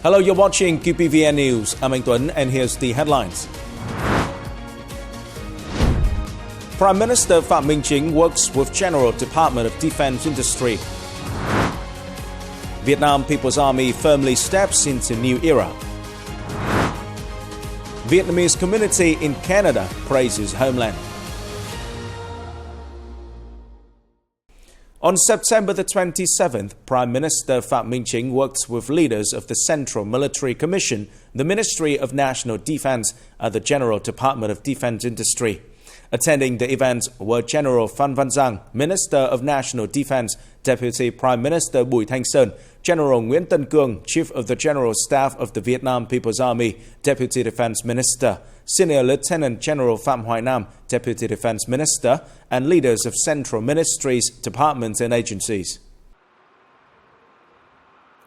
Hello, you're watching QPVN News. I'm Anh Tuấn, and here's the headlines. Prime Minister Phạm Minh Chính works with General Department of Defense Industry. Vietnam People's Army firmly steps into new era. Vietnamese community in Canada praises Homeland. On September the 27th, Prime Minister Phạm Minh Chính worked with leaders of the Central Military Commission, the Ministry of National Defense, and the General Department of Defense Industry. Attending the event were General Phan Văn Giang, Minister of National Defense, Deputy Prime Minister Bùi Thanh Sơn, General Nguyễn Tân Cương, Chief of the General Staff of the Vietnam People's Army, Deputy Defense Minister, Senior Lieutenant General Phạm Hoài Nam, Deputy Defense Minister, and leaders of central ministries, departments and agencies.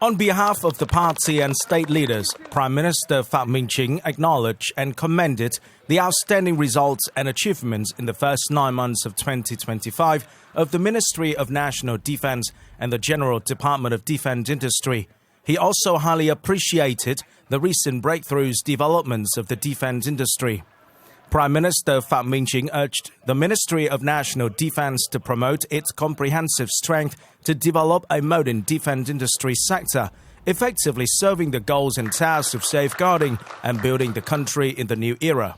On behalf of the party and state leaders, Prime Minister Phạm Minh Chính acknowledged and commended the outstanding results and achievements in the first 9 months of 2025 of the Ministry of National Defense and the General Department of Defense Industry. He also highly appreciated the recent breakthroughs developments of the defense industry. Prime Minister Phạm Minh Chính urged the Ministry of National Defense to promote its comprehensive strength to develop a modern defense industry sector, effectively serving the goals and tasks of safeguarding and building the country in the new era.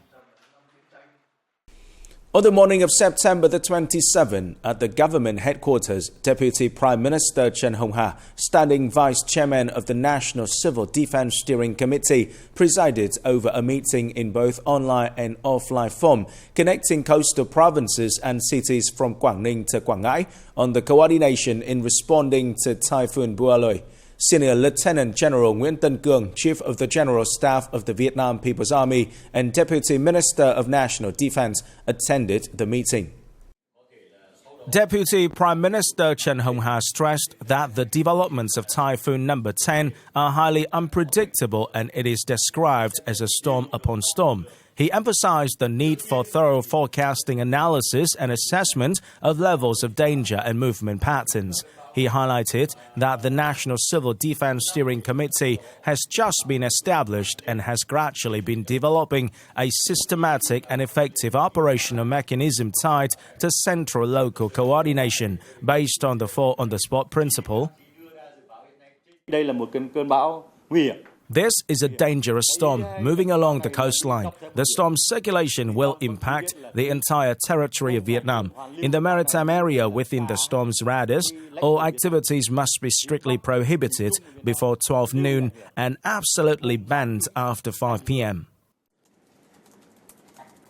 On the morning of September the 27th, at the government headquarters, Deputy Prime Minister Trần Hồng Hà, standing Vice Chairman of the National Civil Defense Steering Committee, presided over a meeting in both online and offline form, connecting coastal provinces and cities from Quảng Ninh to Quảng Ngãi on the coordination in responding to Typhoon Bua Loi. Senior Lieutenant General Nguyễn Tân Cương, Chief of the General Staff of the Vietnam People's Army and Deputy Minister of National Defense, attended the meeting. Deputy Prime Minister Trần Hồng Hà stressed that the developments of Typhoon number 10 are highly unpredictable and it is described as a storm upon storm. He emphasized the need for thorough forecasting analysis and assessment of levels of danger and movement patterns. He highlighted that the National Civil Defense Steering Committee has just been established and has gradually been developing a systematic and effective operational mechanism tied to central-local coordination based on the four on-the-spot principle. Đây là một cơn bão nguy hiểm. This is a dangerous storm moving along the coastline. The storm's circulation will impact the entire territory of Vietnam. In the maritime area within the storm's radius, all activities must be strictly prohibited before 12 noon and absolutely banned after 5 p.m.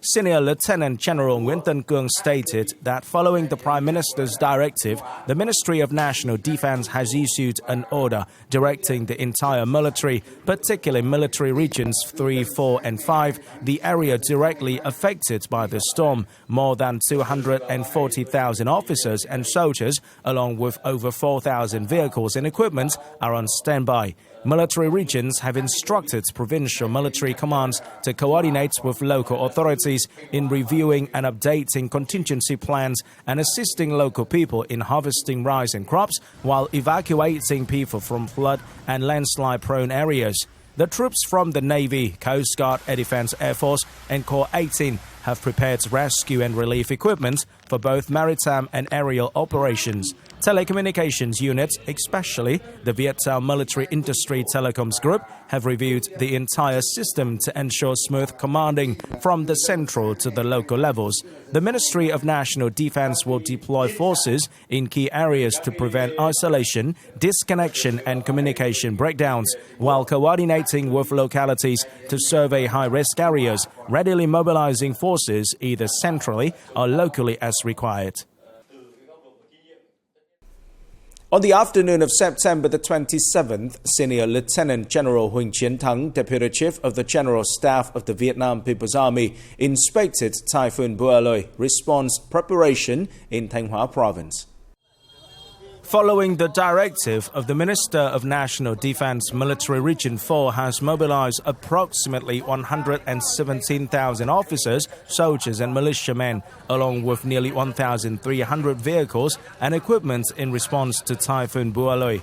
Senior Lieutenant General Nguyễn Tân Cương stated that following the Prime Minister's directive, the Ministry of National Defense has issued an order directing the entire military, particularly military regions 3, 4 and 5, the area directly affected by the storm. More than 240,000 officers and soldiers, along with over 4,000 vehicles and equipment, are on standby. Military regions have instructed provincial military commands to coordinate with local authorities in reviewing and updating contingency plans and assisting local people in harvesting rice and crops while evacuating people from flood and landslide-prone areas. The troops from the Navy, Coast Guard, Air Defense Air Force and Corps 18 have prepared rescue and relief equipment for both maritime and aerial operations. Telecommunications units, especially the Vietnam Military Industry Telecoms Group, have reviewed the entire system to ensure smooth commanding from the central to the local levels. The Ministry of National Defense will deploy forces in key areas to prevent isolation, disconnection and communication breakdowns, while coordinating with localities to survey high-risk areas, readily mobilizing forces either centrally or locally as required. On the afternoon of September the 27th, Senior Lieutenant General Huỳnh Chiến Thắng, Deputy Chief of the General Staff of the Vietnam People's Army, inspected Typhoon Bua Loi response preparation in Thanh Hóa Province. Following the directive of the Minister of National Defense, Military Region 4 has mobilized approximately 117,000 officers, soldiers and militiamen, along with nearly 1,300 vehicles and equipment in response to Typhoon Bua Loi.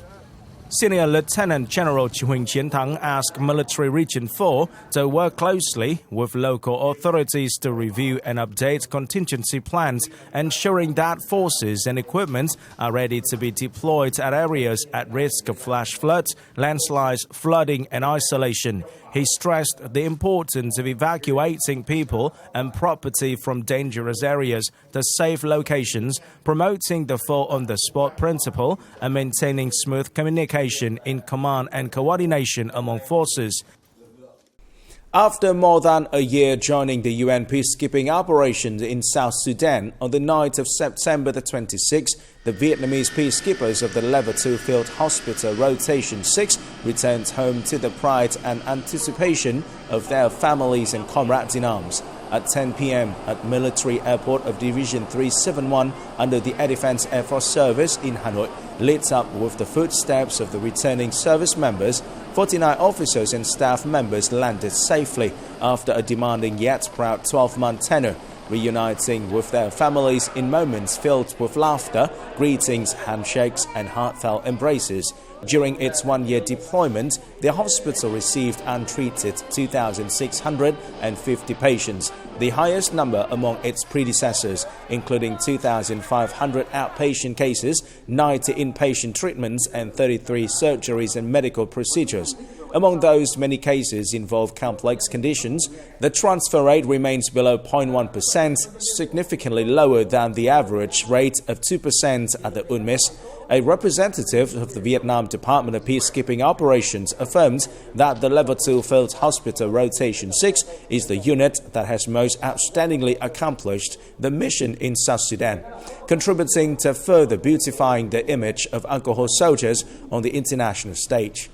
Senior Lieutenant General Huỳnh Chiến Thắng asked Military Region 4 to work closely with local authorities to review and update contingency plans, ensuring that forces and equipment are ready to be deployed at areas at risk of flash floods, landslides, flooding and isolation. He stressed the importance of evacuating people and property from dangerous areas to safe locations, promoting the full on-the-spot principle and maintaining smooth communication in command and coordination among forces. After more than a year joining the UN peacekeeping operations in South Sudan, on the night of September the 26th, the Vietnamese peacekeepers of the Level 2 Field Hospital Rotation 6 returned home to the pride and anticipation of their families and comrades in arms. At 10 p.m. at Military Airport of Division 371 under the Air Defense Air Force Service in Hanoi, lit up with the footsteps of the returning service members, 49 officers and staff members landed safely after a demanding yet proud 12-month tenure, reuniting with their families in moments filled with laughter, greetings, handshakes and heartfelt embraces. During its one-year deployment, the hospital received and treated 2,650 patients, the highest number among its predecessors, including 2,500 outpatient cases, 90 inpatient treatments and 33 surgeries and medical procedures. Among those, many cases involve complex conditions. The transfer rate remains below 0.1%, significantly lower than the average rate of 2% at the UNMISS. A representative of the Vietnam Department of Peacekeeping Operations affirmed that the Level 2 Field Hospital Rotation 6 is the unit that has most outstandingly accomplished the mission in South Sudan, contributing to further beautifying the image of Uncle Ho soldiers on the international stage.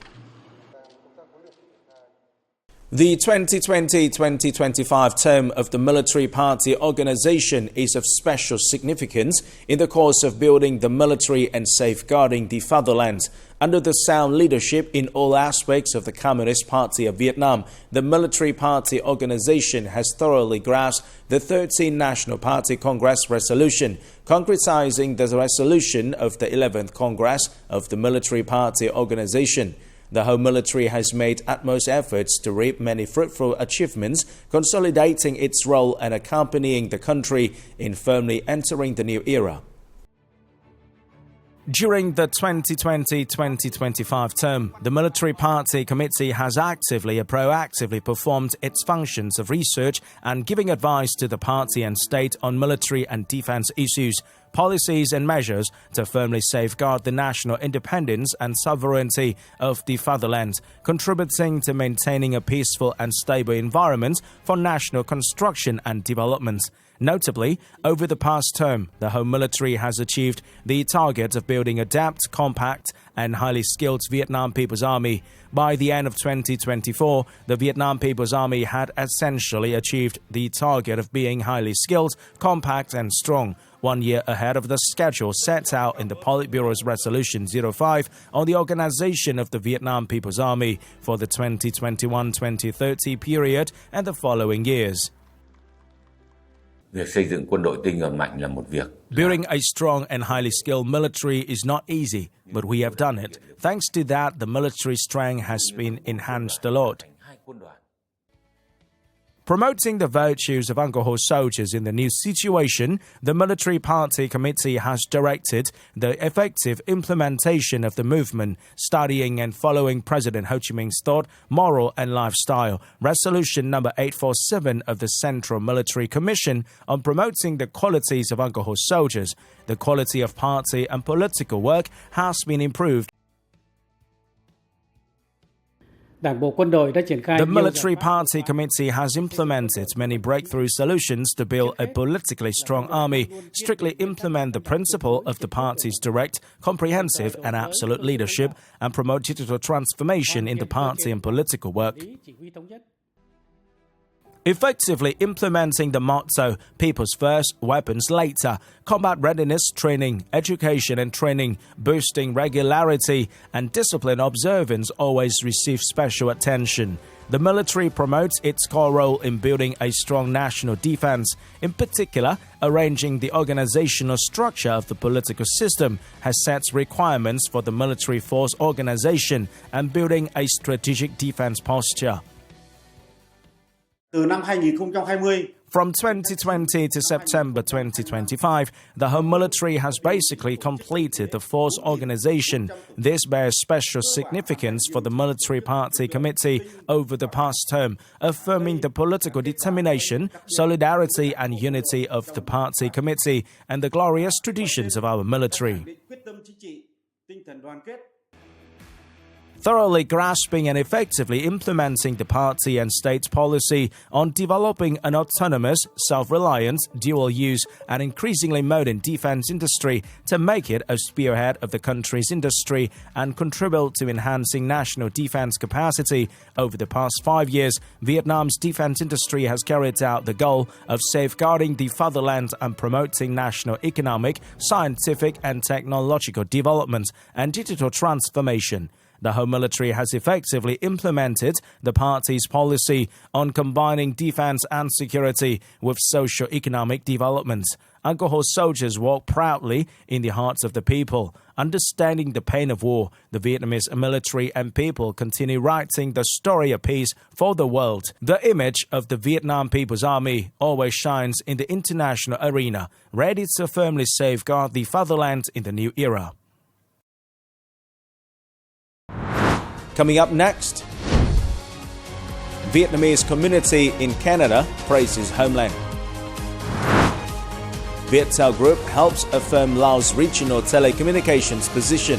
The 2020-2025 term of the military party organization is of special significance in the course of building the military and safeguarding the fatherland. Under the sound leadership in all aspects of the Communist Party of Vietnam, the military party organization has thoroughly grasped the 13th National Party Congress resolution, concretizing the resolution of the 11th Congress of the military party organization. The whole military has made utmost efforts to reap many fruitful achievements, consolidating its role and accompanying the country in firmly entering the new era. During the 2020-2025 term, the Military Party Committee has actively and proactively performed its functions of research and giving advice to the party and state on military and defense issues, policies and measures to firmly safeguard the national independence and sovereignty of the fatherland, contributing to maintaining a peaceful and stable environment for national construction and development. Notably, over the past term, the Home Military has achieved the target of building a adept, compact, and highly skilled Vietnam People's Army. By the end of 2024, the Vietnam People's Army had essentially achieved the target of being highly skilled, compact, and strong, 1 year ahead of the schedule set out in the Politburo's Resolution 05 on the organization of the Vietnam People's Army for the 2021-2030 period and the following years. Việc xây dựng quân đội tinh nhuần mạnh là một việc. Building a strong and highly skilled military is not easy, but we have done it. Thanks to that, the military strength has been enhanced a lot. Promoting the virtues of Uncle Ho soldiers in the new situation, the Military Party Committee has directed the effective implementation of the movement, studying and following President Ho Chi Minh's thought, moral and lifestyle, Resolution number 847 of the Central Military Commission on promoting the qualities of Uncle Ho soldiers. The quality of party and political work has been improved. The Military Party Committee has implemented many breakthrough solutions to build a politically strong army, strictly implement the principle of the party's direct, comprehensive and absolute leadership, and promote digital transformation in the party and political work. effectively implementing the motto, people's first, weapons later, combat readiness training, education and training, boosting regularity and discipline observance always receive special attention. The military promotes its core role in building a strong national defense. In particular, arranging the organizational structure of the political system has set requirements for the military force organization and building a strategic defense posture. Từ năm 2020, From 2020 to September 2025, the Home Military has basically completed the force organization. This bears special significance for the Military Party Committee over the past term, affirming the political determination, solidarity and unity of the Party Committee and the glorious traditions of our military. quyết tâm chính trị, tinh thần đoàn kết. Thoroughly grasping and effectively implementing the party and state policy on developing an autonomous, self-reliant, dual-use and increasingly modern defense industry to make it a spearhead of the country's industry and contribute to enhancing national defense capacity. Over the past 5 years, Vietnam's defense industry has carried out the goal of safeguarding the fatherland and promoting national economic, scientific and technological development and digital transformation. The Home Military has effectively implemented the party's policy on combining defense and security with socio-economic development. Alcohol soldiers walk proudly in the hearts of the people. Understanding the pain of war, the Vietnamese military and people continue writing the story of peace for the world. The image of the Vietnam People's Army always shines in the international arena, ready to firmly safeguard the fatherland in the new era. Coming up next, Vietnamese community in Canada praises Homeland. Viettel Group helps affirm Laos' regional telecommunications position.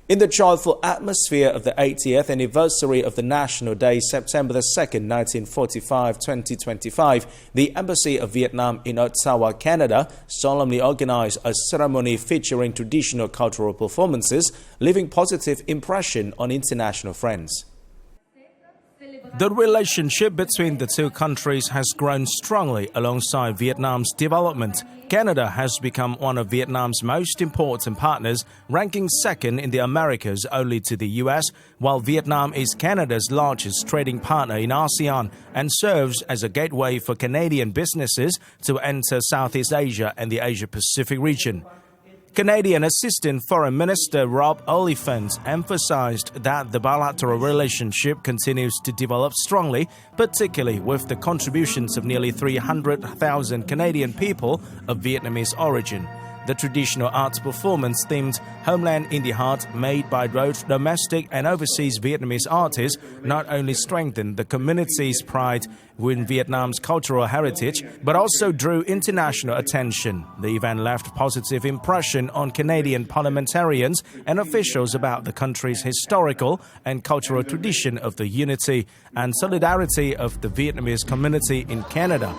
In the joyful atmosphere of the 80th anniversary of the National Day, September 2nd, 1945-2025, the Embassy of Vietnam in Ottawa, Canada, solemnly organized a ceremony featuring traditional cultural performances, leaving positive impression on international friends. The relationship between the two countries has grown strongly alongside Vietnam's development. Canada has become one of Vietnam's most important partners, ranking second in the Americas only to the US, while Vietnam is Canada's largest trading partner in ASEAN and serves as a gateway for Canadian businesses to enter Southeast Asia and the Asia-Pacific region. Canadian Assistant Foreign Minister Reup emphasized that the bilateral relationship continues to develop strongly, particularly with the contributions of nearly 300,000 Canadian people of Vietnamese origin. The traditional arts performance themed Homeland in the Heart, made by both domestic and overseas Vietnamese artists, not only strengthened the community's pride in Vietnam's cultural heritage, but also drew international attention. The event left a positive impression on Canadian parliamentarians and officials about the country's historical and cultural tradition of the unity and solidarity of the Vietnamese community in Canada.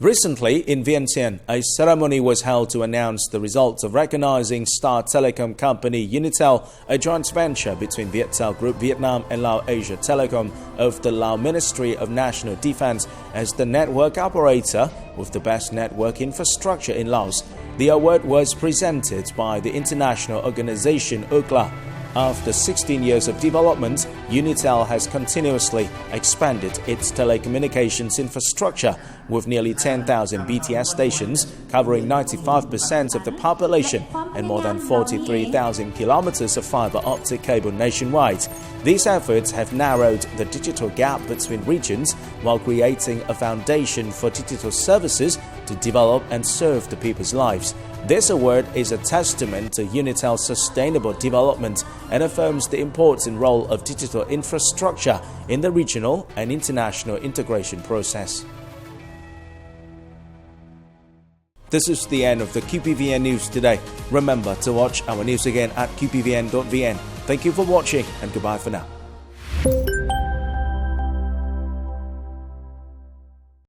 Recently, in Vientiane, a ceremony was held to announce the results of recognizing star telecom company Unitel, a joint venture between Viettel Group Vietnam and Lao Asia Telecom of the Lao Ministry of National Defense as the network operator with the best network infrastructure in Laos. The award was presented by the international organization UCLA. After 16 years of development, Unitel has continuously expanded its telecommunications infrastructure with nearly 10,000 BTS stations, covering 95% of the population and more than 43,000 kilometers of fiber optic cable nationwide. These efforts have narrowed the digital gap between regions while creating a foundation for digital services to develop and serve the people's lives. This award is a testament to Unitel's sustainable development and affirms the important role of digital infrastructure in the regional and international integration process. This is the end of the QPVN News today. Remember to watch our news again at qpvn.vn. Thank you for watching and goodbye for now.